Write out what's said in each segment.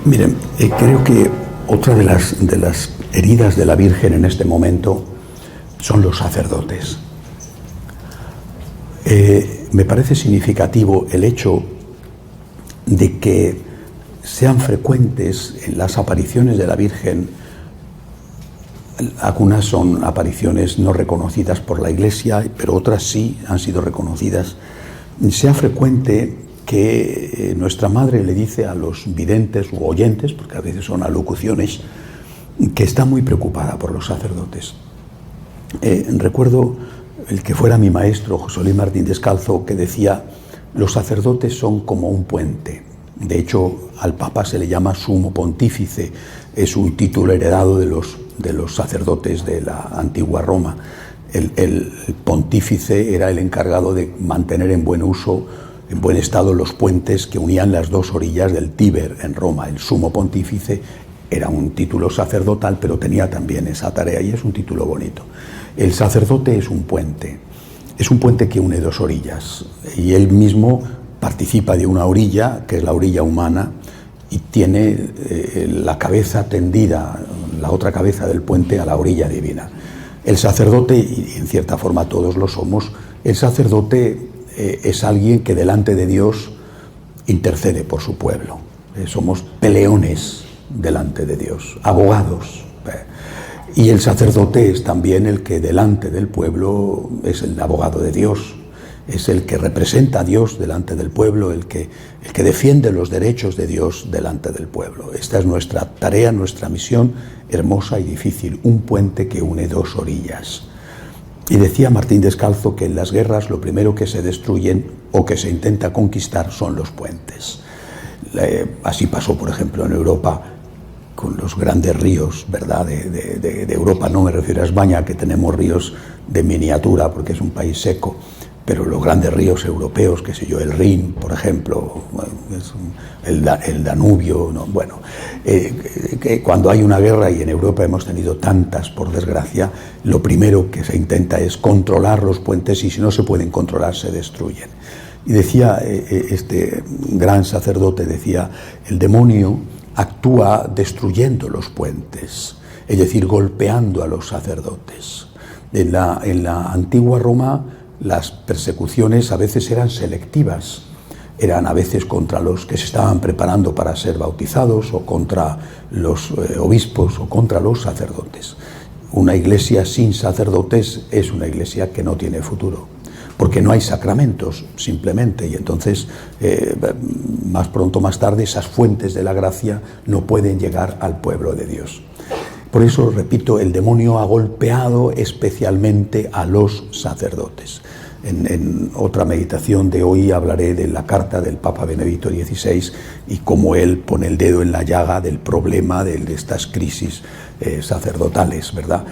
Miren, creo que otra de las heridas de la Virgen en este momento son los sacerdotes. Me parece significativo el hecho de que sean frecuentes en las apariciones de la Virgen. Algunas son apariciones no reconocidas por la Iglesia, pero otras sí han sido reconocidas. Sea frecuente que nuestra Madre le dice a los videntes u oyentes, porque a veces son alocuciones, que está muy preocupada por los sacerdotes. Recuerdo el que fuera mi maestro, José Luis Martín Descalzo, que decía: los sacerdotes son como un puente. De hecho, al Papa se le llama sumo pontífice, es un título heredado de los sacerdotes de la antigua Roma. El pontífice era el encargado de mantener en buen uso, en buen estado, los puentes que unían las dos orillas del Tíber en Roma. El sumo pontífice era un título sacerdotal, pero tenía también esa tarea, y es un título bonito. El sacerdote es un puente que une dos orillas, y él mismo participa de una orilla, que es la orilla humana, y tiene la cabeza tendida, la otra cabeza del puente, a la orilla divina. El sacerdote, y en cierta forma todos lo somos, el sacerdote es alguien que delante de Dios intercede por su pueblo. Somos peleones delante de Dios, abogados. Y el sacerdote es también el que delante del pueblo es el abogado de Dios, es el que representa a Dios delante del pueblo, el que defiende los derechos de Dios delante del pueblo. Esta es nuestra tarea, nuestra misión hermosa y difícil, un puente que une dos orillas. Y decía Martín Descalzo que en las guerras lo primero que se destruyen o que se intenta conquistar son los puentes. Así pasó, por ejemplo, en Europa con los grandes ríos, ¿verdad? De Europa. No me refiero a España, que tenemos ríos de miniatura porque es un país seco, pero los grandes ríos europeos, qué sé yo, el Rin, por ejemplo, el Danubio, ¿no? Bueno, que cuando hay una guerra, y en Europa hemos tenido tantas, por desgracia, lo primero que se intenta es controlar los puentes, y si no se pueden controlar, se destruyen. Y decía este gran sacerdote, decía: el demonio actúa destruyendo los puentes, es decir, golpeando a los sacerdotes. En la antigua Roma, las persecuciones a veces eran selectivas, eran a veces contra los que se estaban preparando para ser bautizados, o contra los obispos, o contra los sacerdotes. Una iglesia sin sacerdotes es una iglesia que no tiene futuro, porque no hay sacramentos, simplemente, y entonces más pronto más tarde esas fuentes de la gracia no pueden llegar al pueblo de Dios. Por eso, repito, el demonio ha golpeado especialmente a los sacerdotes. En otra meditación de hoy hablaré de la carta del Papa Benedicto XVI y cómo él pone el dedo en la llaga del problema de estas crisis sacerdotales, ¿verdad?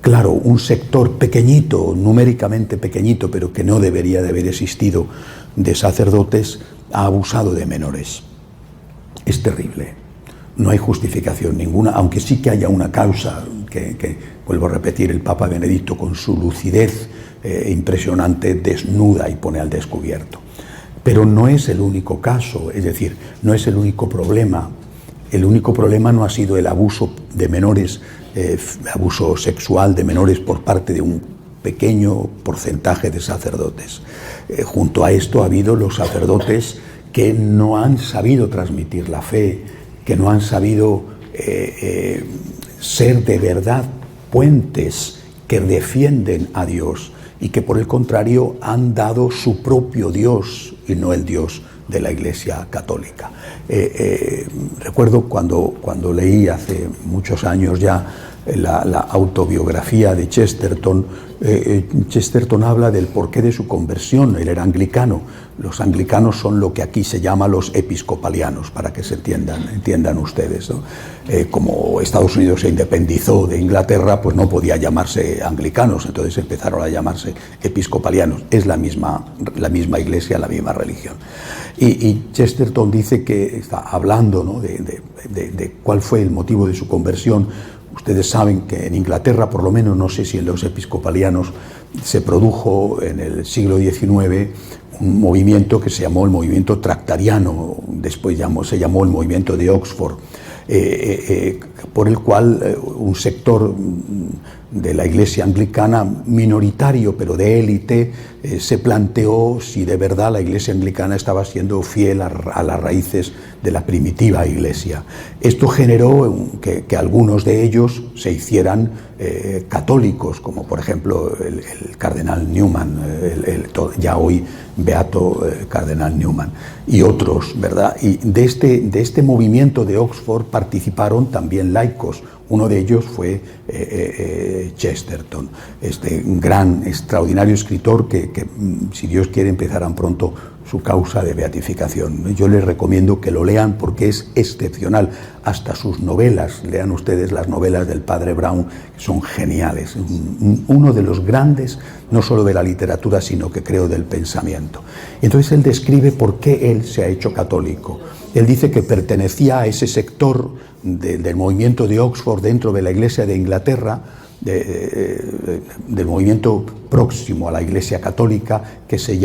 Claro, un sector pequeñito, numéricamente pequeñito, pero que no debería de haber existido, de sacerdotes, ha abusado de menores. Es terrible. No hay justificación ninguna, aunque sí que haya una causa que vuelvo a repetir, el Papa Benedicto, con su lucidez impresionante, desnuda y pone al descubierto. Pero no es el único caso, es decir, no es el único problema. El único problema no ha sido el abuso de menores, abuso sexual de menores por parte de un pequeño porcentaje de sacerdotes. Junto a esto ha habido los sacerdotes que no han sabido transmitir la fe, que no han sabido ser de verdad puentes que defienden a Dios, y que por el contrario han dado su propio Dios y no el Dios de la Iglesia Católica. Recuerdo cuando leí hace muchos años ya la autobiografía de Chesterton. Chesterton habla del porqué de su conversión. Él era anglicano. Los anglicanos son lo que aquí se llama los episcopalianos, para que se entiendan ustedes, ¿no? Como Estados Unidos se independizó de Inglaterra, pues no podía llamarse anglicanos, entonces empezaron a llamarse episcopalianos. Es la misma iglesia, la misma religión. Y Chesterton dice que está hablando, ¿no?, de cuál fue el motivo de su conversión, Ustedes saben que en Inglaterra, por lo menos, no sé si en los episcopalianos, se produjo en el siglo XIX un movimiento que se llamó el movimiento tractariano, después se llamó el movimiento de Oxford, por el cual un sector de la Iglesia anglicana, minoritario pero de élite, se planteó si de verdad la Iglesia anglicana estaba siendo fiel a las raíces de la primitiva Iglesia. Esto generó que algunos de ellos se hicieran católicos, como por ejemplo el cardenal Newman, ya hoy beato cardenal Newman, y otros, ¿verdad? Y de este movimiento de Oxford participaron también laicos. Uno de ellos fue Chesterton, este gran, extraordinario escritor que, si Dios quiere, empezarán pronto su causa de beatificación. Yo les recomiendo que lo lean porque es excepcional. Hasta sus novelas, lean ustedes las novelas del padre Brown, que son geniales. Uno de los grandes, no solo de la literatura, sino que creo del pensamiento. Entonces él describe por qué él se ha hecho católico. Él dice que pertenecía a ese sector del movimiento de Oxford dentro de la Iglesia de Inglaterra, del movimiento próximo a la Iglesia católica, que se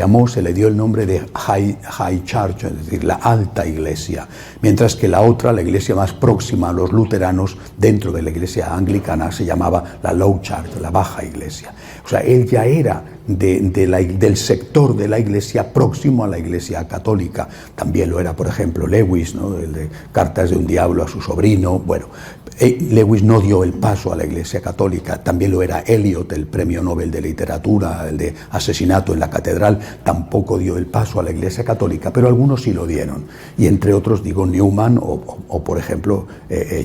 le dio el nombre de High Church, es decir, la alta Iglesia, mientras que la otra, la Iglesia más próxima a los luteranos, dentro de la Iglesia anglicana, se llamaba la Low Church, la baja Iglesia. O sea, él ya era del sector de la Iglesia próximo a la Iglesia católica. También lo era, por ejemplo, Lewis, ¿no? El de Cartas de un diablo a su sobrino. Bueno, Lewis no dio el paso a la Iglesia católica. También lo era Eliot, el premio Nobel de literatura, el de Asesinato en la Catedral, tampoco dio el paso a la Iglesia católica, pero algunos sí lo dieron. Y entre otros, digo, Newman o por ejemplo,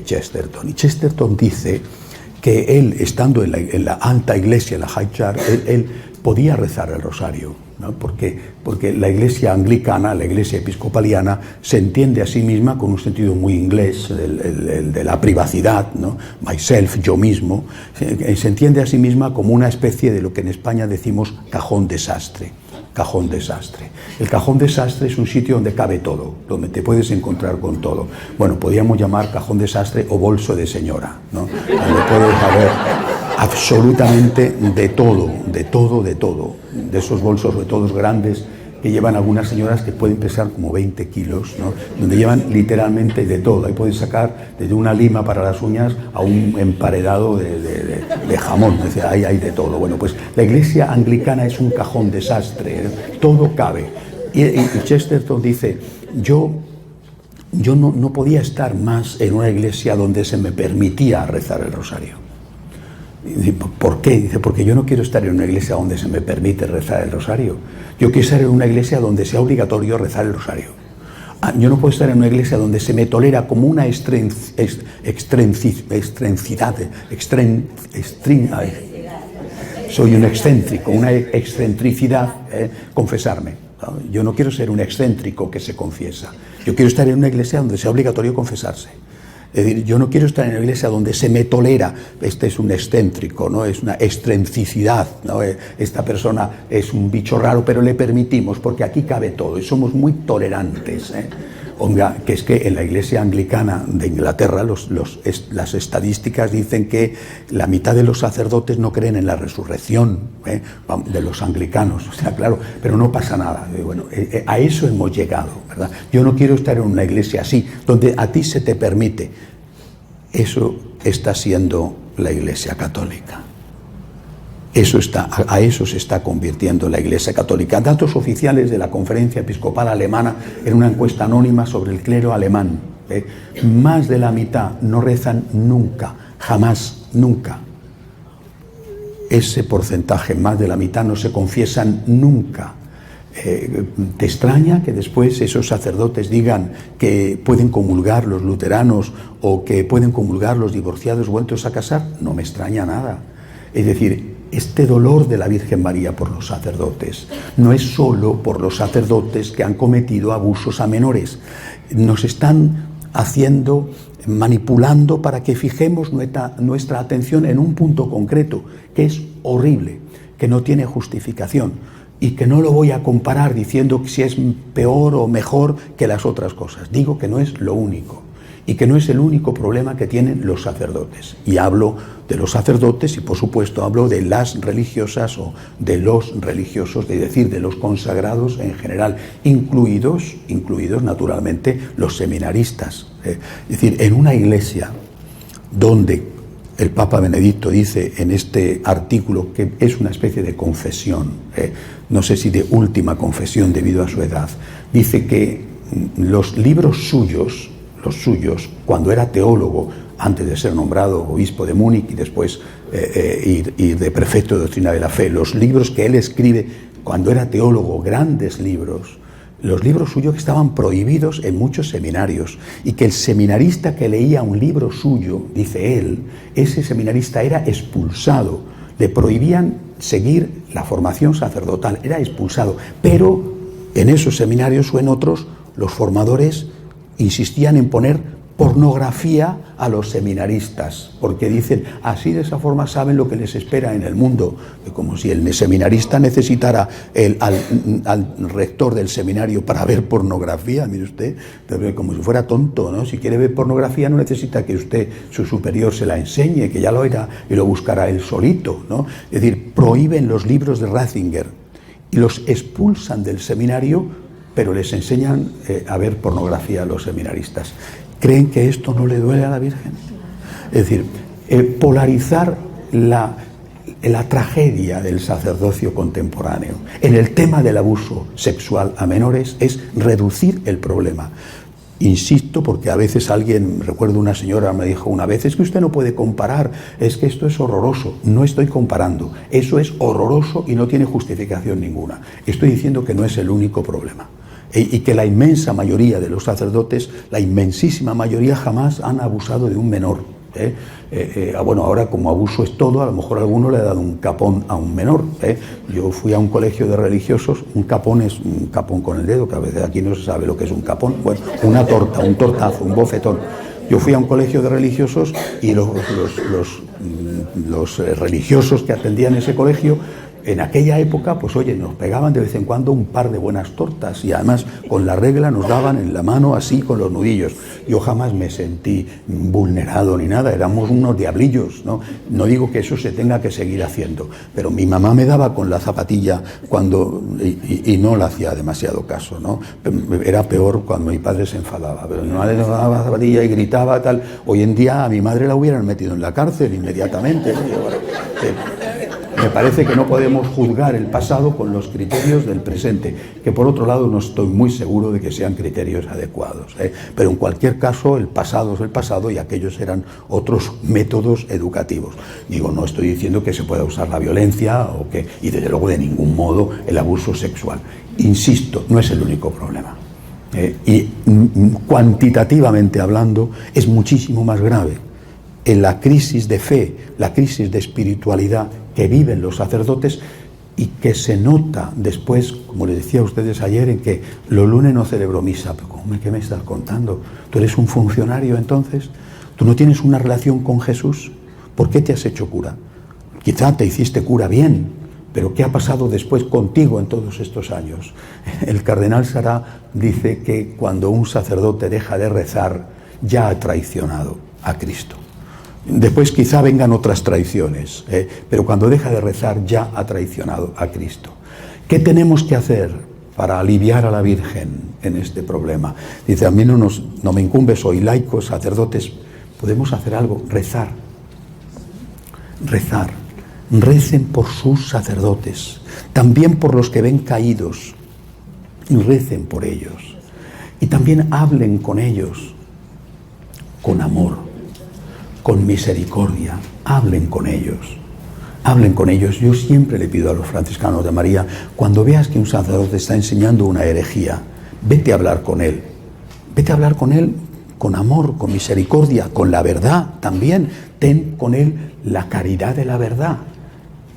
Chesterton. Y Chesterton dice que él, estando en la alta Iglesia, en la High Church, él podía rezar el rosario, ¿no? Porque la Iglesia anglicana, la Iglesia episcopaliana, se entiende a sí misma con un sentido muy inglés, el de la privacidad, ¿no? Myself, yo mismo, se entiende a sí misma como una especie de lo que en España decimos cajón desastre. Cajón desastre. El cajón desastre es un sitio donde cabe todo, donde te puedes encontrar con todo. Bueno, podríamos llamar cajón desastre o bolso de señora, ¿no? Donde puedes haber absolutamente de todo, de todo, de todo. De esos bolsos de todos grandes que llevan algunas señoras que pueden pesar como 20 kilos, ¿no? Donde llevan literalmente de todo. Ahí puedes sacar desde una lima para las uñas a un emparedado de jamón. Es decir, ahí hay de todo. Bueno, pues la Iglesia anglicana es un cajón desastre, ¿eh? Todo cabe. Y Chesterton dice, yo no podía estar más en una iglesia donde se me permitía rezar el rosario. ¿Por qué? Dice, porque yo no quiero estar en una iglesia donde se me permite rezar el rosario. Yo quiero estar en una iglesia donde sea obligatorio rezar el rosario. Yo no puedo estar en una iglesia donde se me tolera como una soy un excéntrico, una excentricidad, confesarme. Yo no quiero ser un excéntrico que se confiesa. Yo quiero estar en una iglesia donde sea obligatorio confesarse. Es decir, yo no quiero estar en una iglesia donde se me tolera, este es un excéntrico, ¿no? Es una excentricidad, ¿no? Esta persona es un bicho raro, pero le permitimos, porque aquí cabe todo, y somos muy tolerantes, ¿eh? Oiga, que es que en la Iglesia anglicana de Inglaterra las estadísticas dicen que la mitad de los sacerdotes no creen en la resurrección, de los anglicanos, o sea, claro, pero no pasa nada. Bueno, a eso hemos llegado, ¿verdad? Yo no quiero estar en una iglesia así, donde a ti se te permite. Eso está siendo la Iglesia católica. A eso se está convirtiendo la Iglesia católica. Datos oficiales de la Conferencia Episcopal Alemana en una encuesta anónima sobre el clero alemán. Más de la mitad no rezan nunca, jamás, nunca. Ese porcentaje, más de la mitad, no se confiesan nunca. ¿Te extraña que después esos sacerdotes digan que pueden comulgar los luteranos o que pueden comulgar los divorciados vueltos a casar? No me extraña nada. Es decir, este dolor de la Virgen María por los sacerdotes no es solo por los sacerdotes que han cometido abusos a menores. Nos están manipulando para que fijemos nuestra atención en un punto concreto, que es horrible, que no tiene justificación y que no lo voy a comparar diciendo si es peor o mejor que las otras cosas. Digo que no es lo único. y que no es el único problema que tienen los sacerdotes. Y hablo de los sacerdotes y, por supuesto, hablo de las religiosas o de los religiosos, es decir, de los consagrados en general, incluidos naturalmente los seminaristas. Es decir, en una iglesia donde el Papa Benedicto dice en este artículo que es una especie de confesión, no sé si de última confesión debido a su edad, dice que los libros suyos, cuando era teólogo, antes de ser nombrado obispo de Múnich y después ir de prefecto de doctrina de la fe, los libros que él escribe cuando era teólogo, grandes libros, los libros suyos estaban prohibidos en muchos seminarios, y que el seminarista que leía un libro suyo, dice él, ese seminarista era expulsado, le prohibían seguir la formación sacerdotal, era expulsado, pero en esos seminarios o en otros los formadores insistían en poner pornografía a los seminaristas, porque dicen, así de esa forma saben lo que les espera en el mundo, como si el seminarista necesitara al rector del seminario para ver pornografía, mire usted, como si fuera tonto, ¿no? Si quiere ver pornografía no necesita que usted, su superior, se la enseñe, que ya lo irá y lo buscará él solito, ¿no? Es decir, prohíben los libros de Ratzinger y los expulsan del seminario, pero les enseñan a ver pornografía a los seminaristas. ¿Creen que esto no le duele a la Virgen? Es decir, polarizar la tragedia del sacerdocio contemporáneo en el tema del abuso sexual a menores es reducir el problema. Insisto, porque a veces recuerdo una señora me dijo una vez, es que usted no puede comparar, es que esto es horroroso. No estoy comparando, eso es horroroso y no tiene justificación ninguna. Estoy diciendo que no es el único problema. Y que la inmensa mayoría de los sacerdotes, la inmensísima mayoría, jamás han abusado de un menor. Bueno, ahora como abuso es todo, a lo mejor alguno le ha dado un capón a un menor. Yo fui a un colegio de religiosos, un capón es un capón con el dedo, que a veces aquí no se sabe lo que es un capón, bueno, una torta, un tortazo, un bofetón. Yo fui a un colegio de religiosos y los religiosos que atendían ese colegio, en aquella época, pues oye, nos pegaban de vez en cuando un par de buenas tortas y además con la regla nos daban en la mano así con los nudillos. Yo jamás me sentí vulnerado ni nada, éramos unos diablillos, ¿no? No digo que eso se tenga que seguir haciendo, pero mi mamá me daba con la zapatilla y no le hacía demasiado caso, ¿no? Era peor cuando mi padre se enfadaba, pero mi madre le daba la zapatilla y gritaba tal. Hoy en día a mi madre la hubieran metido en la cárcel inmediatamente, ¿no? Me parece que no podemos juzgar el pasado con los criterios del presente, que por otro lado no estoy muy seguro de que sean criterios adecuados, pero en cualquier caso el pasado es el pasado y aquellos eran otros métodos educativos. Digo, no estoy diciendo que se pueda usar la violencia y desde luego de ningún modo el abuso sexual. Insisto, no es el único problema. Y cuantitativamente hablando es muchísimo más grave. En la crisis de fe, la crisis de espiritualidad que viven los sacerdotes y que se nota después, como les decía a ustedes ayer, en que los lunes no celebro misa. Pero ¿qué me estás contando? ¿Tú eres un funcionario entonces? ¿Tú no tienes una relación con Jesús? ¿Por qué te has hecho cura? Quizá te hiciste cura bien, pero ¿qué ha pasado después contigo en todos estos años? El cardenal Sará dice que cuando un sacerdote deja de rezar, ya ha traicionado a Cristo. Después quizá vengan otras traiciones, pero cuando deja de rezar ya ha traicionado a Cristo. ¿Qué tenemos que hacer para aliviar a la Virgen en este problema? Dice, a mí no me incumbe, soy laico, sacerdotes, podemos hacer algo, rezar. Recen por sus sacerdotes, también por los que ven caídos, y recen por ellos. Y también hablen con ellos, con amor, con misericordia, hablen con ellos. Yo siempre le pido a los franciscanos de María, cuando veas que un sacerdote está enseñando una herejía, vete a hablar con él. Vete a hablar con él con amor, con misericordia, con la verdad también. Ten con él la caridad de la verdad.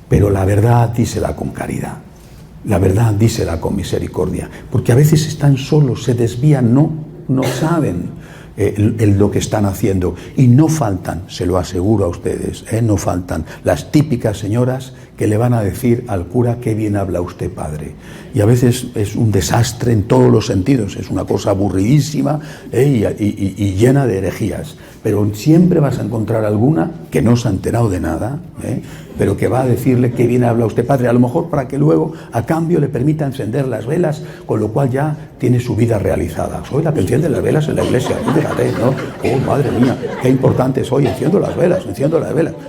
Pero la verdad dísela con caridad. La verdad dísela con misericordia. Porque a veces están solos, se desvían, no saben lo que están haciendo, y no faltan, se lo aseguro a ustedes, no faltan las típicas señoras que le van a decir al cura qué bien habla usted, padre. Y a veces es un desastre en todos los sentidos, es una cosa aburridísima y llena de herejías. Pero siempre vas a encontrar alguna que no se ha enterado de nada, pero que va a decirle qué bien habla usted, padre, a lo mejor para que luego a cambio le permita encender las velas, con lo cual ya tiene su vida realizada. Soy la que enciende las velas en la iglesia, fíjate, ¿no? Oh, madre mía, qué importante soy, enciendo las velas,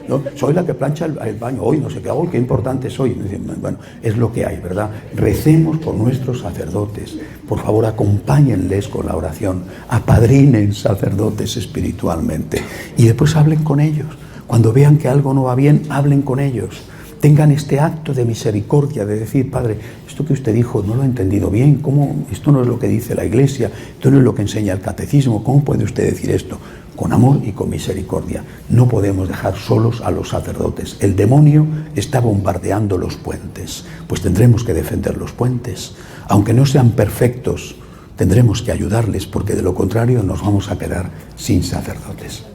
¿no? Soy la que plancha el baño, hoy no sé qué hago, qué importante soy. Bueno, es lo que hay, ¿verdad? Recemos por nuestros sacerdotes, por favor acompáñenles con la oración, apadrinen sacerdotes espiritualmente y después hablen con ellos. Cuando vean que algo no va bien, hablen con ellos. Tengan este acto de misericordia, de decir, padre, esto que usted dijo no lo he entendido bien, ¿cómo? Esto no es lo que dice la Iglesia, esto no es lo que enseña el catecismo, ¿cómo puede usted decir esto? Con amor y con misericordia. No podemos dejar solos a los sacerdotes. El demonio está bombardeando los puentes, pues tendremos que defender los puentes. Aunque no sean perfectos, tendremos que ayudarles, porque de lo contrario nos vamos a quedar sin sacerdotes.